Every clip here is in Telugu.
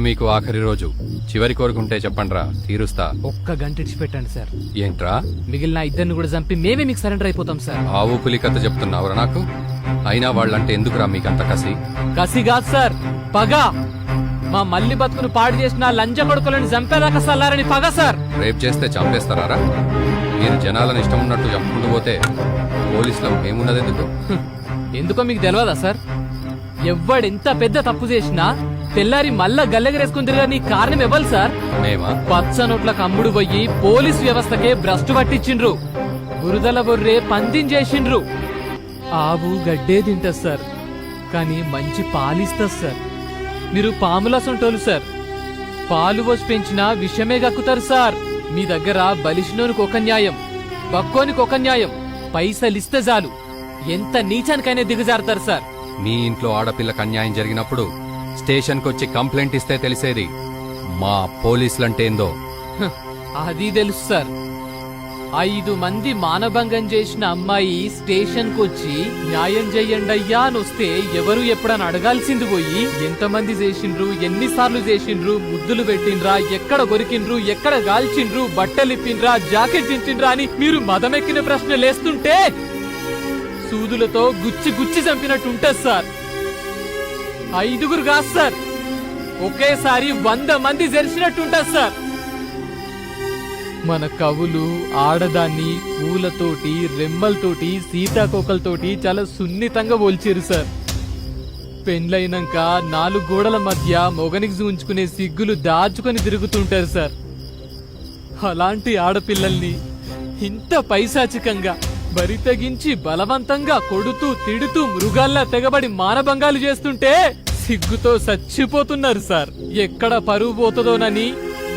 మీకు ఆఖరి రోజు చివరి కోరుకుంటే చెప్పండ్రా, తీరుస్తా. ఒక్క గంట ఇడిచిపెట్టండి సార్. ఏంట్రా, మిగిలిన ఇద్దరిని కూడా చంపి మేమే మీకు సరెండర్ అయిపోతాం సార్. ఆవు పులి కథ చెప్తున్నావురా నాకు? అయినా వాళ్ళంటే ఎందుకురా మీకంత కసి? కసి కాదు సార్, పగ. మా మల్లి బతుకును పాడు చేసిన లంజ కొడుకులను చంపేదాకా సల్లారని పగ సార్. రేప్ చేస్తే చంపేస్తారా? మీరు జనాలను ఇష్టం ఉన్నట్టు చంపుకుంటూ పోతే పోలీసులకు ఏమున్నది ఎందుకు? ఎందుకో మీకు తెలియదా సార్? ఎవ్వడెంత పెద్ద తప్పు చేసినా తెల్లారి మళ్ళా గల్లెగరేసుకుని తిరగని కారణం ఇవ్వాలి సార్. మేమా? పచ్చ నోట్లకు అమ్ముడు పోయి పోలీస్ వ్యవస్థకే భ్రష్టు పట్టించిండ్రు. బురదల బొర్రే పందించేసిండ్రు. ఆవు గడ్డే తింటది సార్, కానీ మంచి పాలిస్తుంది సార్. మీరు పాముల సొంటోలు సార్. పాలు పోసి పెంచినా విషమే గక్కుతారు సార్. మీ దగ్గర బలిసినోనికి ఒక న్యాయం, బక్కోనికి ఒక న్యాయం. పైసలిస్తే చాలు ఎంత నీచానికైనా దిగజారుతారు సార్. మీ ఇంట్లో ఆడపిల్లకు అన్యాయం జరిగినప్పుడు స్టేషన్ కొచ్చి కంప్లైంట్ ఇస్తే తెలిసేది మా పోలీసులంటే ఏందో. అది తెలుసు సార్. 5 మంది మానభంగం చేసిన అమ్మాయి స్టేషన్ కొచ్చి న్యాయం చెయ్యండయ్యా అని వస్తే ఎవరు ఎప్పుడని అడగాల్సింది పోయి ఎంతమంది చేసిండ్రు, ఎన్నిసార్లు చేసిండ్రు, ముద్దులు పెట్టిండ్రా, ఎక్కడ కొరికిండ్రు, ఎక్కడ గాల్చిండ్రు, బట్టలిప్పిండ్రా, జాకెట్ చించిండ్రా అని మీరు మదమెక్కిన ప్రశ్నలేస్తుంటే సూదులతో గుచ్చి గుచ్చి చంపినట్టుంటది సార్. 5 కాదు సార్, ఒకేసారి 100 మంది జరిసినట్టుంటది సార్. మన కవులు ఆడదాన్ని పూలతోటి, రెమ్మలతోటి, సీతాకోకలతోటి చాలా సున్నితంగా పోల్చారు సార్. పెండ్లైనాక 4 గోడల మధ్య మొగనికి చూంచుకునే సిగ్గులు దాచుకొని తిరుగుతుంటారు సార్. అలాంటి ఆడపిల్లల్ని ఇంత పైశాచికంగా బరి తెగించి బలవంతంగా కొడుతూ తిడుతూ మృగాల్లా తెగబడి మానభంగాలు చేస్తుంటే సిగ్గుతో చచ్చిపోతున్నారు సార్. ఎక్కడ పరువు పోతుందోనని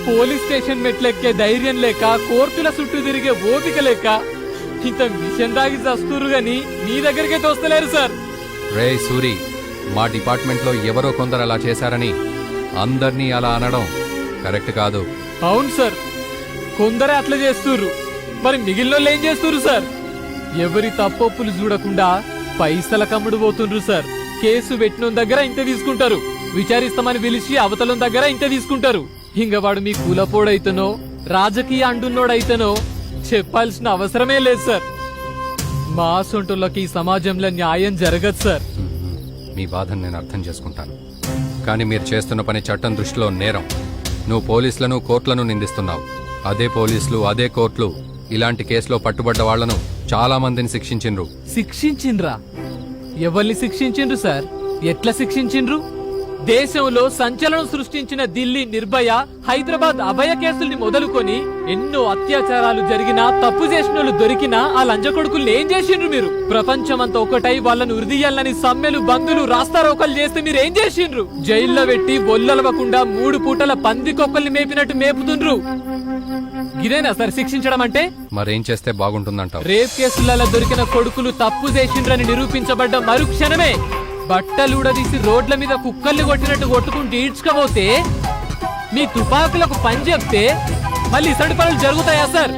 పోలీస్ స్టేషన్ మెట్లెక్కే ధైర్యం లేక, కోర్టుల చుట్టూ తిరిగే ఓపిక లేక ఇంత మిషన్ దాగి చస్తురు గాని మీ దగ్గరికే తోస్తలేరు సార్. రే సూరి, మా డిపార్ట్మెంట్ లో ఎవరో కొందరు అలా చేశారని అందర్నీ అలా అనడం కరెక్ట్ కాదు. అవును సార్, కొందరే అట్లా చేస్తుర్రు. మరి మిగిలిన ఏం చేస్తుర్రు సార్? ఎవరి తప్పొప్పులు చూడకుండా పైసల కమ్ముడు పోతుండ్రు సార్. కేసు పెట్టిన దగ్గర ఇంత తీసుకుంటారు, విచారిస్తామని పిలిచి అవతలం దగ్గర ఇంత తీసుకుంటారు. ఇంక వాడు మీ కూలపోడైతేనో రాజకీయ అండున్నోడైతేనో చెప్పాల్సిన అవసరమే లేదు సార్. మా సొంటులకి సమాజంలో న్యాయం జరగదు సార్. మీ బాధను నేను అర్థం చేసుకుంటాను, కానీ మీరు చేస్తున్న పని చట్టం దృష్టిలో నేరం. నువ్వు పోలీసులను, కోర్టులను నిందిస్తున్నావు. అదే పోలీసులు, అదే కోర్టులు ఇలాంటి కేసులో పట్టుబడ్డ వాళ్లను చాలా మందిని శిక్షించిండ్రు. శిక్షించిండ్రా? ఎవరిని శిక్షించిండ్రు సార్? ఎట్లా శిక్షించిండ్రు? దేశంలో సంచలనం సృష్టించిన ఢిల్లీ నిర్భయ, హైదరాబాద్ అభయ కేసుల్ని మొదలుకొని ఎన్నో అత్యాచారాలు జరిగినా, తప్పు చేసినోళ్ళు దొరికినా ఆ లంజకొడుకుల్ని ఏం చేసిండ్రు మీరు? ప్రపంచమంతా ఒకటై వాళ్ళను ఉరిదీయాలని సమ్మెలు, బందులు, రాస్తారోకలు చేస్తే మీరు ఏం చేసిండ్రు? జైల్లో పెట్టి బొల్లలవకుండా 3 పూటల పందికొక్కల్ని మేపినట్టు మేపుతుండ్రు. ఇదేనా సార్ శిక్షించడం అంటే? మరేం చేస్తే బాగుంటుందంటావు? రేప్ కేసులలో దొరికిన కొడుకులు తప్పు చేసిండ్రని నిరూపించబడ్డ మరుక్షణమే బట్టలుడదీసి రోడ్ల మీద కుక్కల్ని కొట్టినట్టు కొట్టుకుంటూ ఈడ్చుకపోతే మీ తుపాకులకు పని చెప్తే మళ్ళీ ఇసడి పనులు జరుగుతాయా సార్?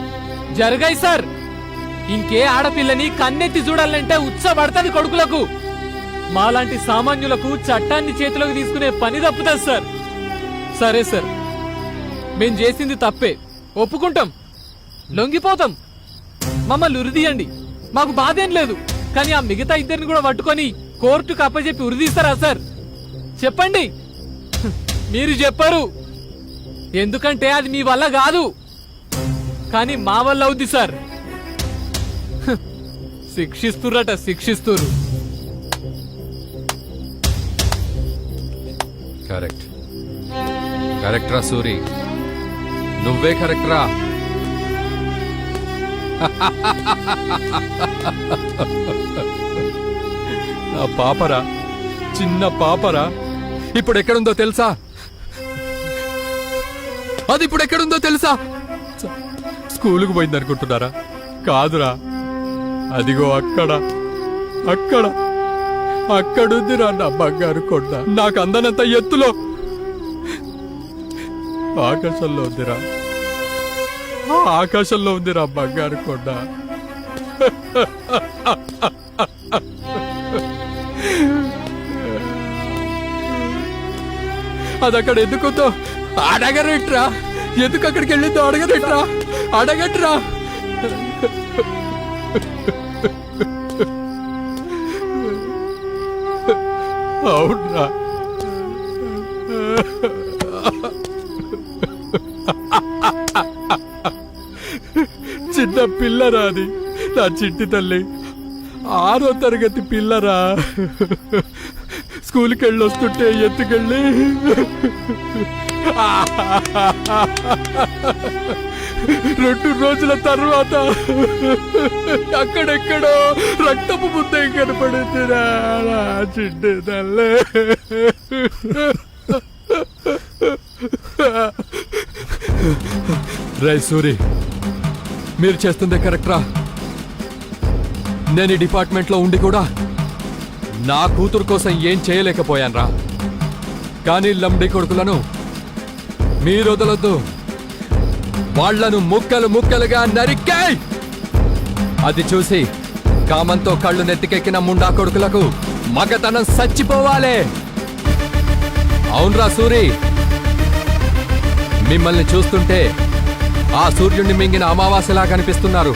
జరగాయి సార్. ఇంకే ఆడపిల్లని కన్నెత్తి చూడాలంటే ఉత్సపడుతుంది కొడుకులకు. మాలాంటి సామాన్యులకు చట్టాన్ని చేతిలోకి తీసుకునే పని తప్పుతుంది సార్. సరే సార్, మేం చేసింది తప్పే, ఒప్పుకుంటాం, లొంగిపోతాం, మమ్మల్ని ఉరిదీయండి, మాకు బాధేం లేదు. కానీ ఆ మిగతా ఇద్దరిని కూడా పట్టుకొని కోర్టుకు అప్పచెప్పి ఉరిదీస్తారా సార్? చెప్పండి. మీరు చెప్పరు, ఎందుకంటే అది మీ వల్ల కాదు, కానీ మా వల్ల అవుద్ది సార్. శిక్షిస్తుర్రట, శిక్షిస్తురు. కరెక్ట్, కరెక్ట్ రా సూరి, నువ్వే కరెక్ట్ రా. నా పాపరా, చిన్న పాపరా, ఇప్పుడు ఎక్కడుందో తెలుసా? అది ఇప్పుడు ఎక్కడుందో తెలుసా? స్కూలుకు పోయింది అనుకుంటున్నారా? కాదురా, అదిగో అక్కడ అక్కడ అక్కడుందిరా నా బంగారు కొండ. నాకు అందనంత ఎత్తులో ఆకాశంలో ఉందిరా, ఆకాశంలో ఉందిరా బంగారు కొండ. అది అక్కడ ఎందుకుందో అడగరేట్రా, ఎందుకు అక్కడికి వెళ్ళిందో అడగరేట్రా, అడగట్రా. అవునరా, చిన్న పిల్లరా అది, నా చిట్టి తల్లి 6వ తరగతి పిల్లరా. స్కూల్కి వెళ్ళి వస్తుంటే ఎత్తుకెళ్ళి 2 రోజుల తర్వాత అక్కడెక్కడో రక్తపు ముద్ద కనపడిందిరా నా చిట్టి తల్లి. రై సూరి, మీరు చేస్తుందే కరెక్ట్రా. నేను ఈ డిపార్ట్మెంట్లో ఉండి కూడా నా కూతురు కోసం ఏం చేయలేకపోయాన్రా. కానీ లంబడి కొడుకులను మీరు వదలొద్దు, వాళ్లను ముక్కలు ముక్కలుగా నరికాయ్. అది చూసి కామంతో కళ్ళు నెత్తికెక్కిన ముండా కొడుకులకు మగతనం చచ్చిపోవాలే. అవునరా సూరి, మిమ్మల్ని చూస్తుంటే ఆ సూర్యుడిని మింగిన అమావాస్యలా కనిపిస్తున్నారు.